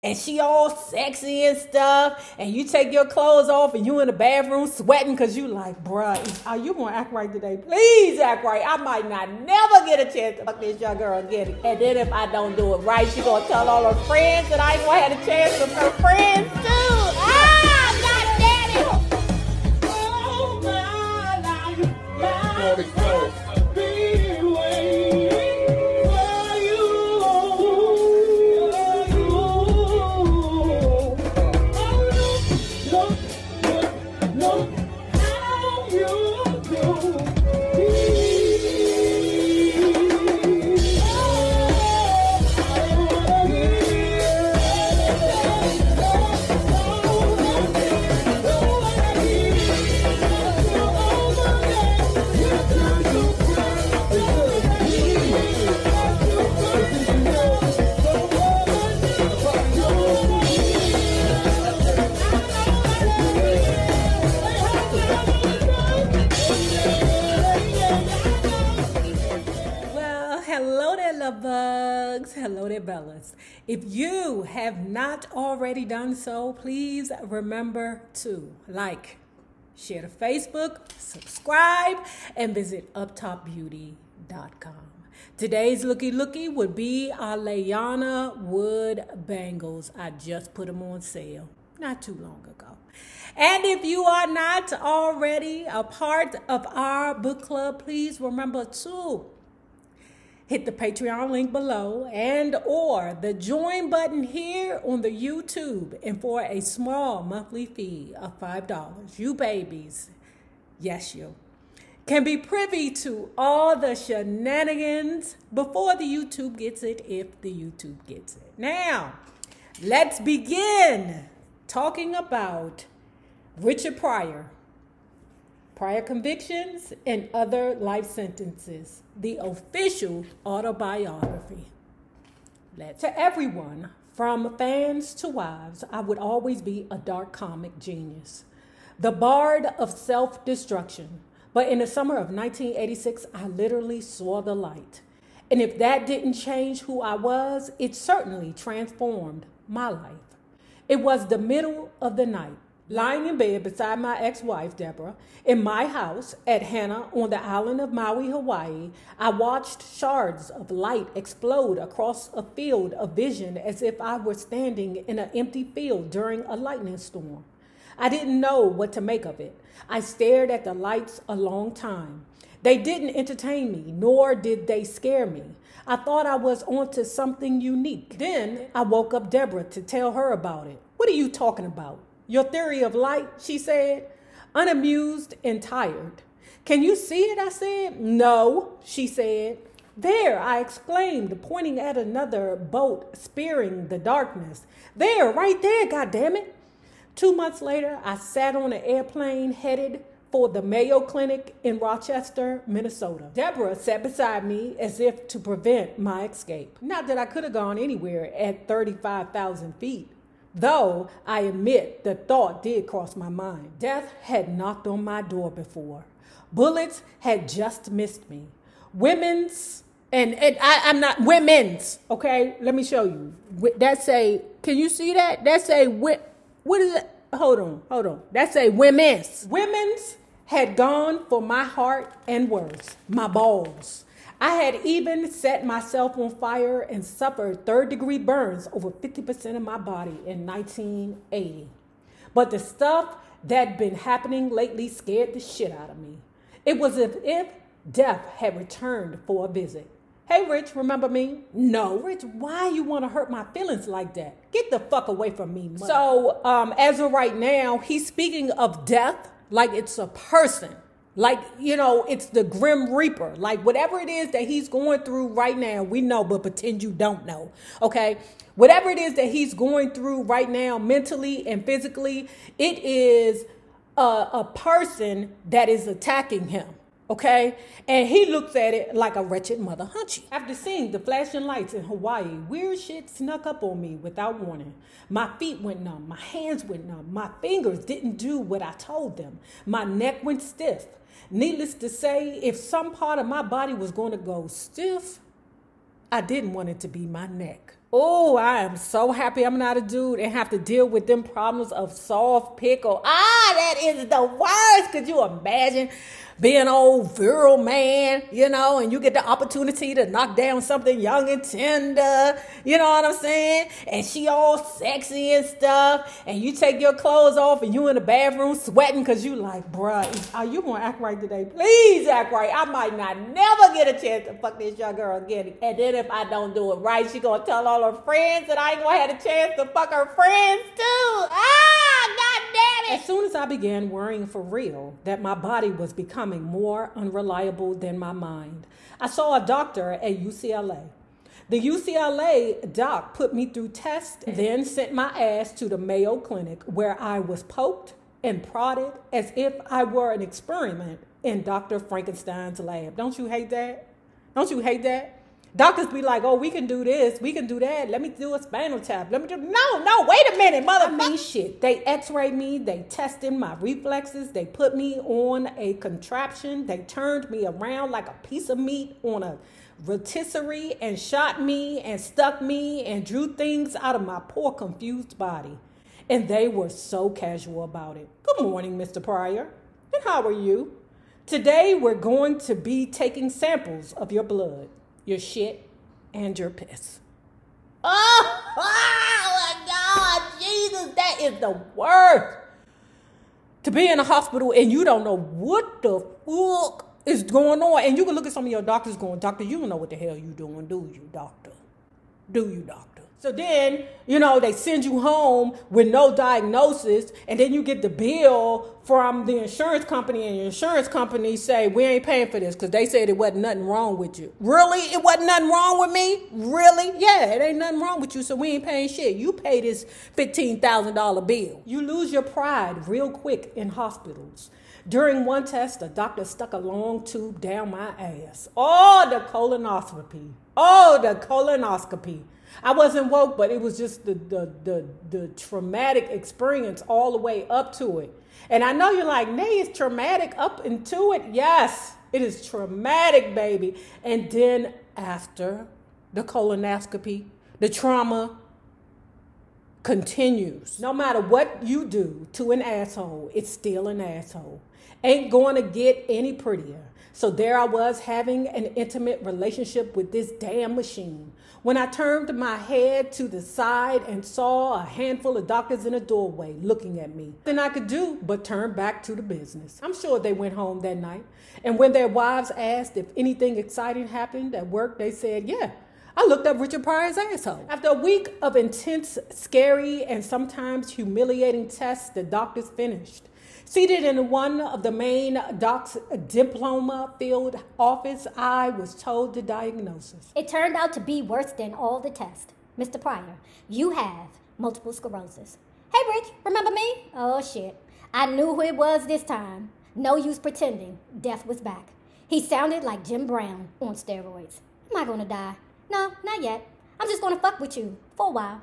and she all sexy and stuff, and you take your clothes off and you in the bathroom sweating because you like, bruh, are you going to act right today? Please act right. I might not never get a chance to fuck this young girl again. And then if I don't do it right, she going to tell all her friends that I ain't going to have a chance with her friends too. Ah, God damn it. Oh, my life. Hello there, Bellas. If you have not already done so, please remember to like, share to Facebook, subscribe, and visit uptopbeauty.com. Today's looky would be our Layana wood bangles. I just put them on sale not too long ago. And if you are not already a part of our book club, please remember to hit the Patreon link below and or the join button here on the YouTube. And for a small monthly fee of $5, you babies, yes you, can be privy to all the shenanigans before the YouTube gets it, if the YouTube gets it. Now, let's begin talking about Richard Pryor. Prior convictions and other life sentences, the official autobiography. To everyone, from fans to wives, I would always be a dark comic genius, the bard of self-destruction. But in the summer of 1986, I literally saw the light. And if that didn't change who I was, it certainly transformed my life. It was the middle of the night. Lying in bed beside my ex-wife, Deborah, in my house at Hana on the island of Maui, Hawaii, I watched shards of light explode across a field of vision as if I were standing in an empty field during a lightning storm. I didn't know what to make of it. I stared at the lights a long time. They didn't entertain me, nor did they scare me. I thought I was onto something unique. Then I woke up Deborah to tell her about it. What are you talking about? Your theory of light, she said, unamused and tired. Can you see it? I said. No, she said. There, I exclaimed, pointing at another boat spearing the darkness. There, right there, goddammit. 2 months later, I sat on an airplane headed for the Mayo Clinic in Rochester, Minnesota. Deborah sat beside me as if to prevent my escape. Not that I could have gone anywhere at 35,000 feet. Though I admit the thought did cross my mind. Death had knocked on my door before. Bullets had just missed me. Women's, I'm not women's, okay? Let me show you. That's a, can you see that? That's a, what is it? Hold on. That's a women's. Women's had gone for my heart and worse, my balls. I had even set myself on fire and suffered third-degree burns over 50% of my body in 1980. But the stuff that'd been happening lately scared the shit out of me. It was as if death had returned for a visit. Hey, Rich, remember me? No, Rich, why you want to hurt my feelings like that? Get the fuck away from me, mother. So, as of right now, he's speaking of death like it's a person. Like, you know, it's the Grim Reaper. Like, whatever it is that he's going through right now, we know, but pretend you don't know, okay? Whatever it is that he's going through right now, mentally and physically, it is a person that is attacking him, okay? And he looks at it like a wretched mother hunchy. After seeing the flashing lights in Hawaii, weird shit snuck up on me without warning. My feet went numb. My hands went numb. My fingers didn't do what I told them. My neck went stiff. Needless to say, if some part of my body was going to go stiff, I didn't want it to be my neck. Oh, I am so happy I'm not a dude and have to deal with them problems of soft pickle. That is the worst. Could you imagine being an old virile man, and you get the opportunity to knock down something young and tender, you know what I'm saying? And she all sexy and stuff, and you take your clothes off and you in the bathroom sweating because you like, bruh, are you going to act right today? Please act right. I might not never get a chance to fuck this young girl again. And then if I don't do it right, she going to tell all her friends that I ain't going to have a chance to fuck her friends too. God damn it. As soon as I began worrying for real that my body was becoming more unreliable than my mind, I saw a doctor at UCLA. The UCLA doc put me through tests, then sent my ass to the Mayo Clinic, where I was poked and prodded as if I were an experiment in Dr. Frankenstein's lab. Don't you hate that? Don't you hate that? Doctors be like, oh, we can do this, we can do that. Let me do a spinal tap. No, wait a minute, motherfucker. Shit. They x-rayed me. They tested my reflexes. They put me on a contraption. They turned me around like a piece of meat on a rotisserie and shot me and stuck me and drew things out of my poor, confused body. And they were so casual about it. Good morning, Mr. Pryor. And how are you? Today, we're going to be taking samples of your blood, your shit, and your piss. Oh my God, Jesus, that is the worst. To be in a hospital and you don't know what the fuck is going on. And you can look at some of your doctors going, doctor, you don't know what the hell you doing, do you, doctor? Do you, doctor? So then, they send you home with no diagnosis, and then you get the bill from the insurance company, and your insurance company say, we ain't paying for this because they said it wasn't nothing wrong with you. Really? It wasn't nothing wrong with me? Really? Yeah, it ain't nothing wrong with you, so we ain't paying shit. You pay this $15,000 bill. You lose your pride real quick in hospitals. During one test, a doctor stuck a long tube down my ass. Oh, the colonoscopy. I wasn't woke, but it was just the traumatic experience all the way up to it. And I know you're like, Nay, it's traumatic up into it. Yes, it is traumatic, baby. And then after the colonoscopy, the trauma continues. No matter what you do to an asshole, it's still an asshole. Ain't going to get any prettier. So there I was having an intimate relationship with this damn machine. When I turned my head to the side and saw a handful of doctors in a doorway looking at me, nothing I could do but turn back to the business. I'm sure they went home that night. And when their wives asked if anything exciting happened at work, they said, yeah, I looked up Richard Pryor's asshole. After a week of intense, scary, and sometimes humiliating tests, the doctors finished. Seated in one of the main doc's diploma-filled office, I was told the diagnosis. It turned out to be worse than all the tests. Mr. Pryor, you have multiple sclerosis. Hey, Rich, remember me? Oh, shit. I knew who it was this time. No use pretending. Death was back. He sounded like Jim Brown on steroids. Am I going to die? No, not yet. I'm just going to fuck with you for a while.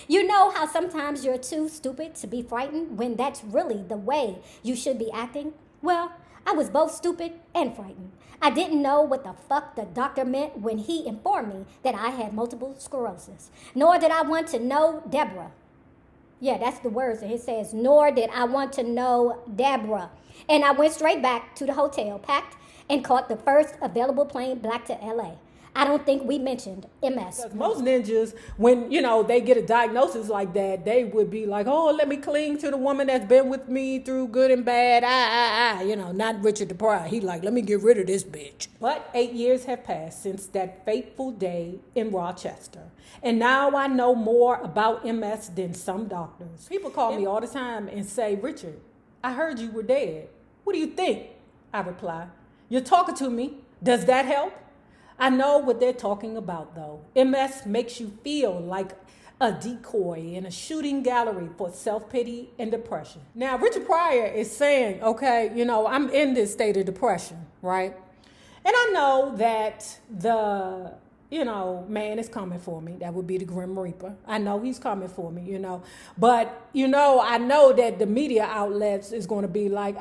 You know how sometimes you're too stupid to be frightened when that's really the way you should be acting? Well, I was both stupid and frightened. I didn't know what the fuck the doctor meant when he informed me that I had multiple sclerosis. Nor did I want to know Deborah. Yeah, that's the words. And it says, nor did I want to know Deborah. And I went straight back to the hotel, packed, and caught the first available plane back to LA. I don't think we mentioned MS. Most ninjas, when, they get a diagnosis like that, they would be like, oh, let me cling to the woman that's been with me through good and bad. Not Richard Pryor. He like, let me get rid of this bitch. But 8 years have passed since that fateful day in Rochester. And now I know more about MS than some doctors. People call me all the time and say, Richard, I heard you were dead. What do you think? I reply, you're talking to me. Does that help? I know what they're talking about, though. MS makes you feel like a decoy in a shooting gallery for self-pity and depression. Now, Richard Pryor is saying, okay, I'm in this state of depression, right? And I know that the you know, man is coming for me. That would be the Grim Reaper. I know he's coming for me, you know. But, you know, I know that the media outlets is going to be like,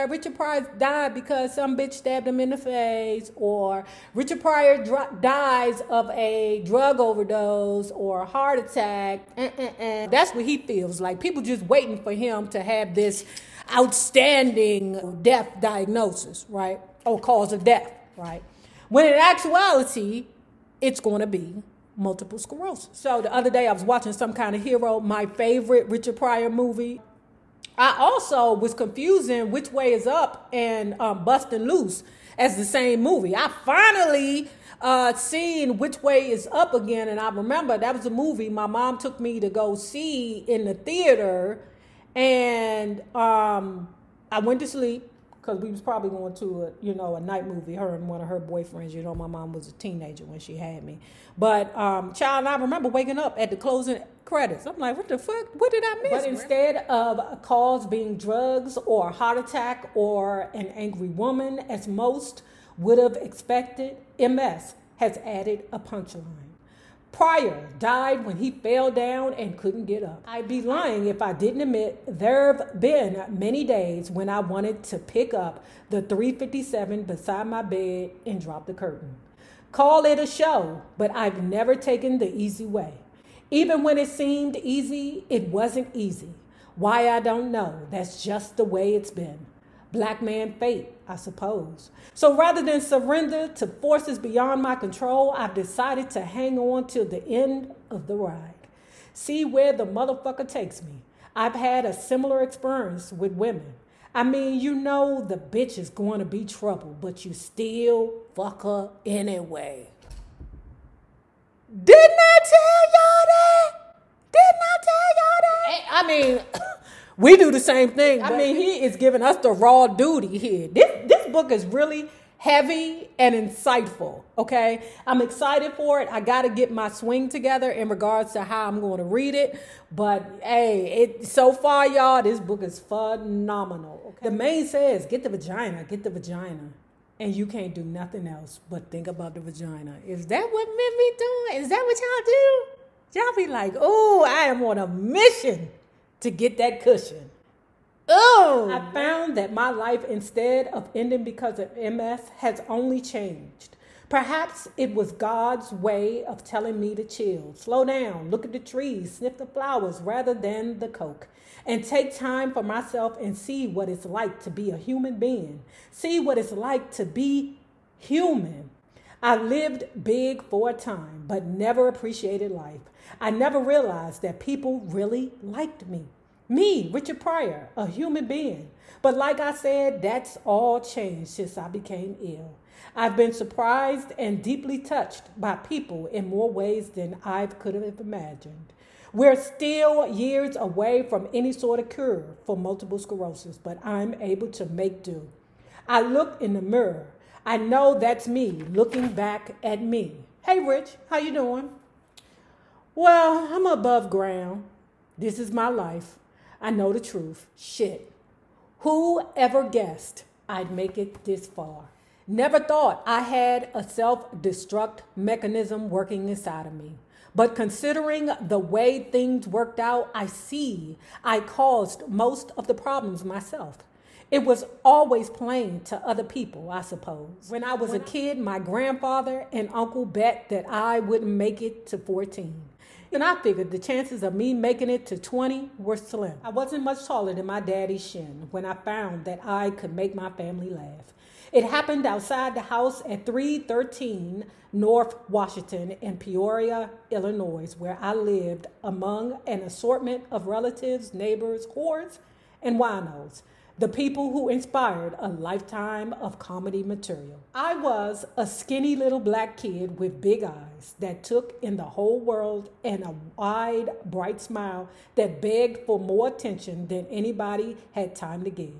Richard Pryor died because some bitch stabbed him in the face, or Richard Pryor dies of a drug overdose or a heart attack. That's what he feels like. People just waiting for him to have this outstanding death diagnosis, right? Or cause of death, right? When in actuality, it's going to be multiple sclerosis. So the other day I was watching Some Kind of Hero, my favorite Richard Pryor movie. I also was confusing Which Way Is Up and Bustin' Loose as the same movie. I finally seen Which Way Is Up again, and I remember that was a movie my mom took me to go see in the theater, and I went to sleep. Because we was probably going to a night movie, her and one of her boyfriends. You know, my mom was a teenager when she had me. But, child, I remember waking up at the closing credits. I'm like, what the fuck? What did I miss? But instead of a cause being drugs or a heart attack or an angry woman, as most would have expected, MS has added a punchline. Pryor died when he fell down and couldn't get up. I'd be lying if I didn't admit there have been many days when I wanted to pick up the 357 beside my bed and drop the curtain. Call it a show, but I've never taken the easy way. Even when it seemed easy, it wasn't easy. Why, I don't know. That's just the way it's been. Black man fate, I suppose. So rather than surrender to forces beyond my control, I've decided to hang on till the end of the ride. See where the motherfucker takes me. I've had a similar experience with women. I mean, you know the bitch is going to be trouble, but you still fuck her anyway. Didn't I tell y'all that? Didn't I tell y'all that? I mean... We do the same thing. I mean, he is giving us the raw duty here. This book is really heavy and insightful, okay? I'm excited for it. I got to get my swing together in regards to how I'm going to read it. But, hey, so far, y'all, this book is phenomenal. Okay? The main says, get the vagina. And you can't do nothing else but think about the vagina. Is that what men be doing? Is that what y'all do? Y'all be like, oh, I am on a mission to get that cushion. Oh! I found that my life, instead of ending because of MS, has only changed. Perhaps it was God's way of telling me to chill, slow down, look at the trees, sniff the flowers rather than the coke, and take time for myself and see what it's like to be a human being. See what it's like to be human. I lived big for a time, but never appreciated life. I never realized that people really liked me. Me, Richard Pryor, a human being. But like I said, that's all changed since I became ill. I've been surprised and deeply touched by people in more ways than I could have imagined. We're still years away from any sort of cure for multiple sclerosis, but I'm able to make do. I look in the mirror. I know that's me looking back at me. Hey, Rich, how you doing? Well, I'm above ground. This is my life. I know the truth. Shit. Who ever guessed I'd make it this far? Never thought I had a self-destruct mechanism working inside of me. But considering the way things worked out, I see I caused most of the problems myself. It was always plain to other people, I suppose. When I was a kid, my grandfather and uncle bet that I wouldn't make it to 14. And I figured the chances of me making it to 20 were slim. I wasn't much taller than my daddy's shin when I found that I could make my family laugh. It happened outside the house at 313 North Washington in Peoria, Illinois, where I lived among an assortment of relatives, neighbors, whores, and winos. The people who inspired a lifetime of comedy material. I was a skinny little black kid with big eyes that took in the whole world and a wide, bright smile that begged for more attention than anybody had time to give.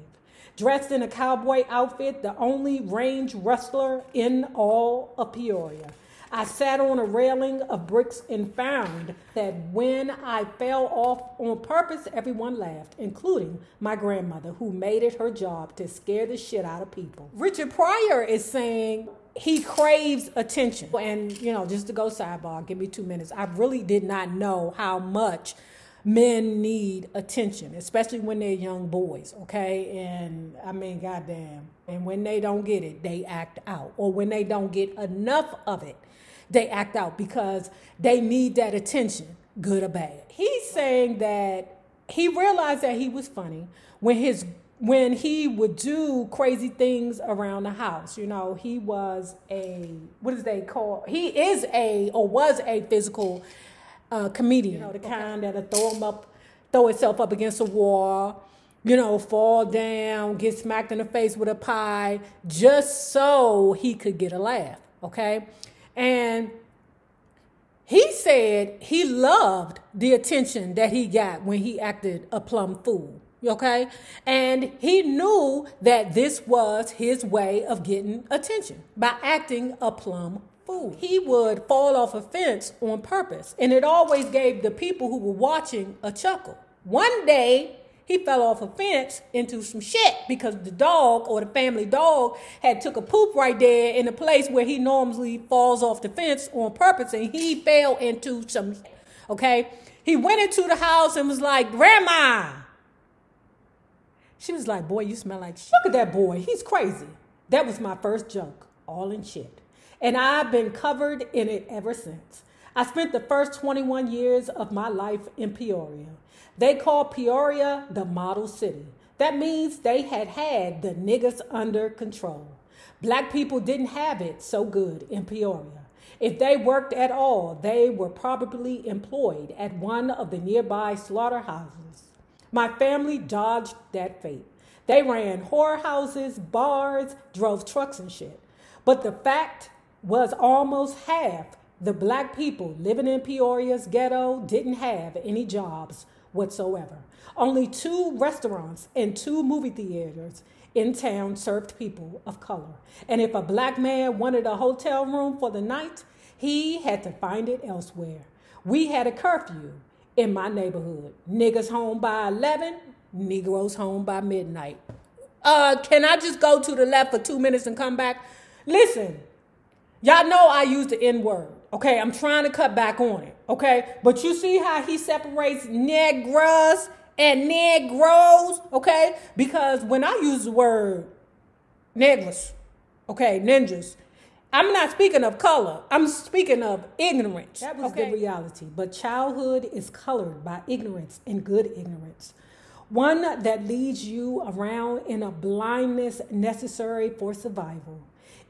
Dressed in a cowboy outfit, the only range wrestler in all of Peoria. I sat on a railing of bricks and found that when I fell off on purpose, everyone laughed, including my grandmother, who made it her job to scare the shit out of people. Richard Pryor is saying he craves attention. And, you know, just to go sidebar, give me 2 minutes. I really did not know how much men need attention, especially when they're young boys, okay? And I mean, goddamn. And when they don't get it, they act out. Or when they don't get enough of it, they act out because they need that attention, good or bad. He's saying that he realized that he was funny when he would do crazy things around the house. You know, he was was a physical comedian, you know, the kind that'll throw itself up against a wall, you know, fall down, get smacked in the face with a pie, just so he could get a laugh, okay? And he said he loved the attention that he got when he acted a plumb fool, okay? And he knew that this was his way of getting attention, by acting a plumb fool. He would fall off a fence on purpose, and it always gave the people who were watching a chuckle. One day, he fell off a fence into some shit because the dog, or the family dog, had took a poop right there in the place where he normally falls off the fence on purpose, and he fell into some shit, okay? He went into the house and was like, "Grandma." She was like, "Boy, you smell like shit. Look at that boy. He's crazy." That was my first joke, all in shit. And I've been covered in it ever since. I spent the first 21 years of my life in Peoria. They call Peoria the model city. That means they had the niggas under control. Black people didn't have it so good in Peoria. If they worked at all, they were probably employed at one of the nearby slaughterhouses. My family dodged that fate. They ran whorehouses, bars, drove trucks and shit. But the fact was almost half the black people living in Peoria's ghetto didn't have any jobs whatsoever. Only 2 restaurants and 2 movie theaters in town served people of color. And if a black man wanted a hotel room for the night, he had to find it elsewhere. We had a curfew in my neighborhood. Niggas home by 11, Negroes home by midnight. Can I just go to the left for 2 minutes and come back? Listen, y'all know I use the N-word, okay? I'm trying to cut back on it, okay? But you see how he separates negras and negros, okay? Because when I use the word negras, okay, ninjas, I'm not speaking of color. I'm speaking of ignorance. That was the reality. But childhood is colored by ignorance and good ignorance. One that leads you around in a blindness necessary for survival.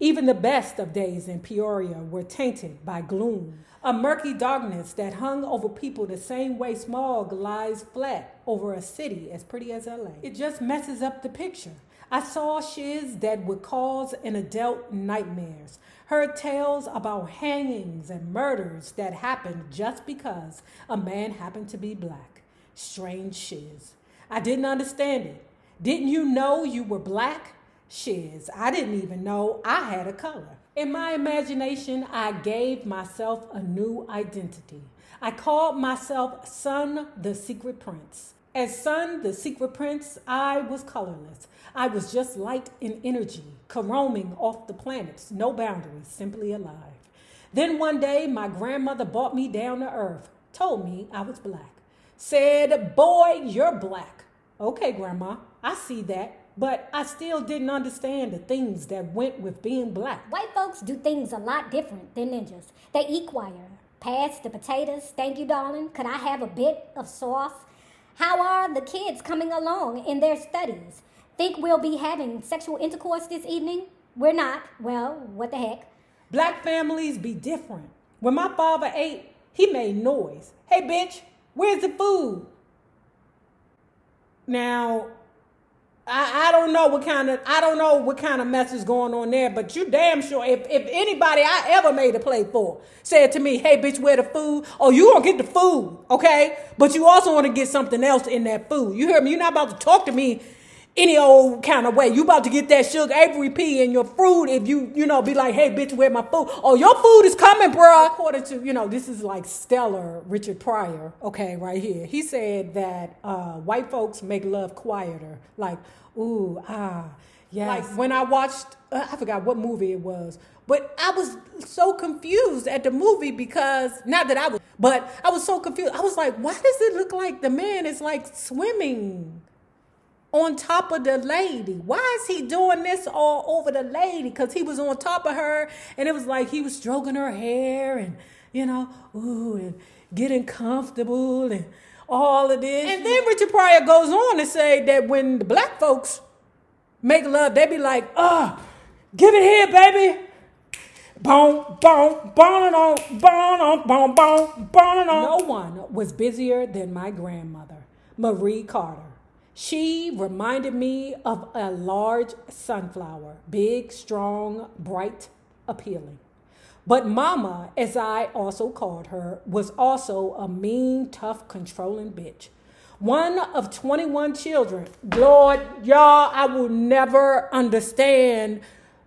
Even the best of days in Peoria were tainted by gloom, a murky darkness that hung over people the same way smog lies flat over a city as pretty as LA. It just messes up the picture. I saw shiz that would cause an adult nightmares, heard tales about hangings and murders that happened just because a man happened to be black. Strange shiz. I didn't understand it. Didn't you know you were black? Shiz, I didn't even know I had a color. In my imagination, I gave myself a new identity. I called myself Son the Secret Prince. As Son the Secret Prince, I was colorless. I was just light in energy, roaming off the planets, no boundaries, simply alive. Then one day, my grandmother brought me down to earth, told me I was black. Said, "Boy, you're black." Okay, Grandma, I see that. But I still didn't understand the things that went with being black. White folks do things a lot different than ninjas. They eat choir. Pass the potatoes. Thank you, darling. Could I have a bit of sauce? How are the kids coming along in their studies? Think we'll be having sexual intercourse this evening? We're not. Well, what the heck? Black families be different. When my father ate, he made noise. "Hey, bitch, where's the food?" Now, I don't know what kind of mess is going on there, but you damn sure if anybody I ever made a play for said to me, "Hey bitch, where the food?" Oh, you gonna get the food, okay? But you also want to get something else in that food. You hear me? You're not about to talk to me any old kind of way. You about to get that Sugar Avery P in your fruit if you be like, "Hey bitch, where my food?" Oh, your food is coming, bruh. According to, this is like stellar Richard Pryor, okay, right here. He said that white folks make love quieter, like, ooh, ah, Yes. Like when I watched, I forgot what movie it was, but I was so confused at the movie because, not that I was, but I was so confused. I was like, why does it look like the man is like swimming on top of the lady? Why is he doing this all over the lady? Because he was on top of her, and it was like he was stroking her hair and, you know, ooh, and getting comfortable and all of this. And then Richard Pryor goes on to say that when the black folks make love, they be like, give it here, baby. Boom, boom, boom, on, boom, boom, boom, boom. No one was busier than my grandmother, Marie Carter. She reminded me of a large sunflower, big, strong, bright, appealing. But Mama, as I also called her, was also a mean, tough, controlling bitch. One of 21 children. Lord, y'all, I will never understand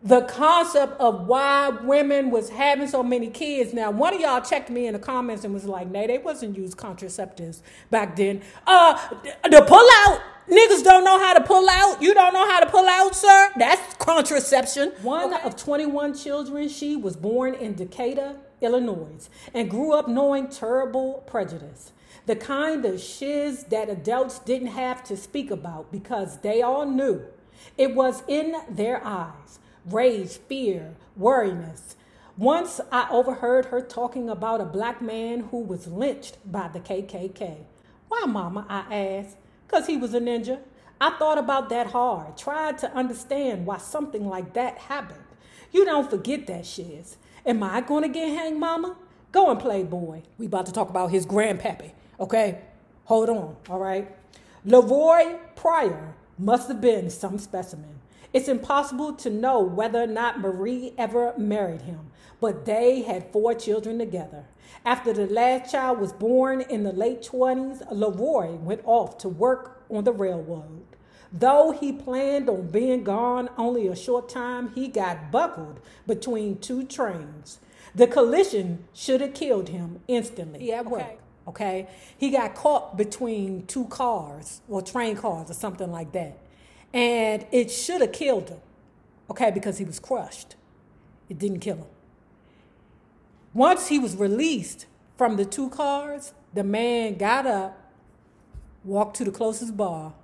the concept of why women was having so many kids. Now, one of y'all checked me in the comments and was like, "Nay, they wasn't used contraceptives back then." The pull out. Niggas don't know how to pull out. You don't know how to pull out, sir? That's contraception. One of 21 children, she was born in Decatur, Illinois, and grew up knowing terrible prejudice. The kind of shiz that adults didn't have to speak about because they all knew. It was in their eyes. Rage, fear, worriness. Once I overheard her talking about a black man who was lynched by the KKK. Why, Mama, I asked. Because he was a ninja. I thought about that hard, tried to understand why something like that happened. You don't forget that shiz. Am I going to get hanged, Mama? Go and play boy. We about to talk about his grandpappy, okay? Hold on, all right? Leroy Pryor must have been some specimen. It's impossible to know whether or not Marie ever married him, but they had 4 children together. After the last child was born in the late 20s, Leroy went off to work on the railroad. Though he planned on being gone only a short time, he got buckled between 2 trains. The collision should have killed him instantly. He at work, okay? He got caught between 2 cars or train cars or something like that. And it should have killed him, okay, because he was crushed. It didn't kill him. Once he was released from the 2 cars, the man got up, walked to the closest bar,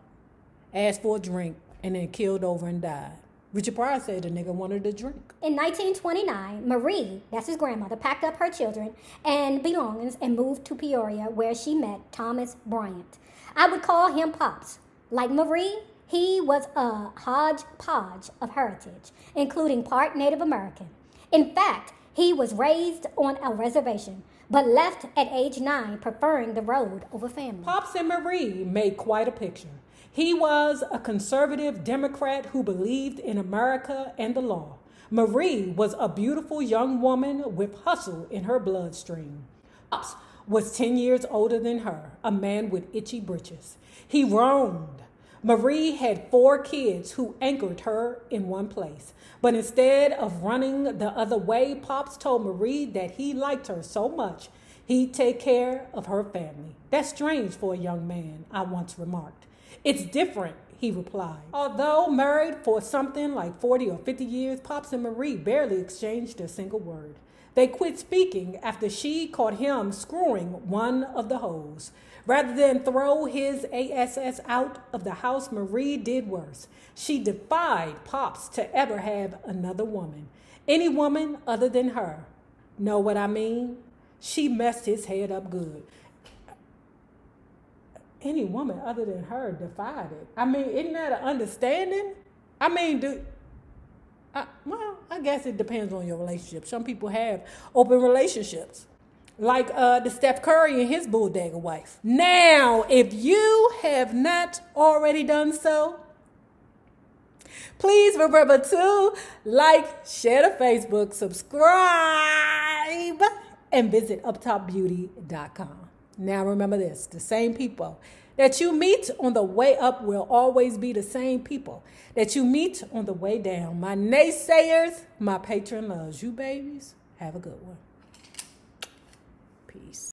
asked for a drink, and then killed over and died. Richard Pryor said the nigga wanted a drink. In 1929, Marie, that's his grandmother, packed up her children and belongings and moved to Peoria, where she met Thomas Bryant. I would call him Pops. Like Marie, he was a hodgepodge of heritage, including part Native American. In fact, he was raised on a reservation, but left at age 9, preferring the road over family. Pops and Marie made quite a picture. He was a conservative Democrat who believed in America and the law. Marie was a beautiful young woman with hustle in her bloodstream. Pops was 10 years older than her, a man with itchy britches. He roamed. Marie had 4 kids who anchored her in one place. But instead of running the other way, Pops told Marie that he liked her so much, he'd take care of her family. That's strange for a young man, I once remarked. It's different, he replied. Although married for something like 40 or 50 years, Pops and Marie barely exchanged a single word. They quit speaking after she caught him screwing one of the hoes. Rather than throw his ass out of the house, Marie did worse. She defied Pops to ever have another woman. Any woman other than her. Know what I mean? She messed his head up good. Any woman other than her defied it. I mean, isn't that an understanding? I mean, well, I guess it depends on your relationship. Some people have open relationships. Like the Steph Curry and his bulldagger wife. Now, if you have not already done so, please remember to like, share to Facebook, subscribe, and visit uptopbeauty.com. Now remember this, the same people that you meet on the way up will always be the same people that you meet on the way down. My naysayers, my patron loves you, babies. Have a good one. Peace.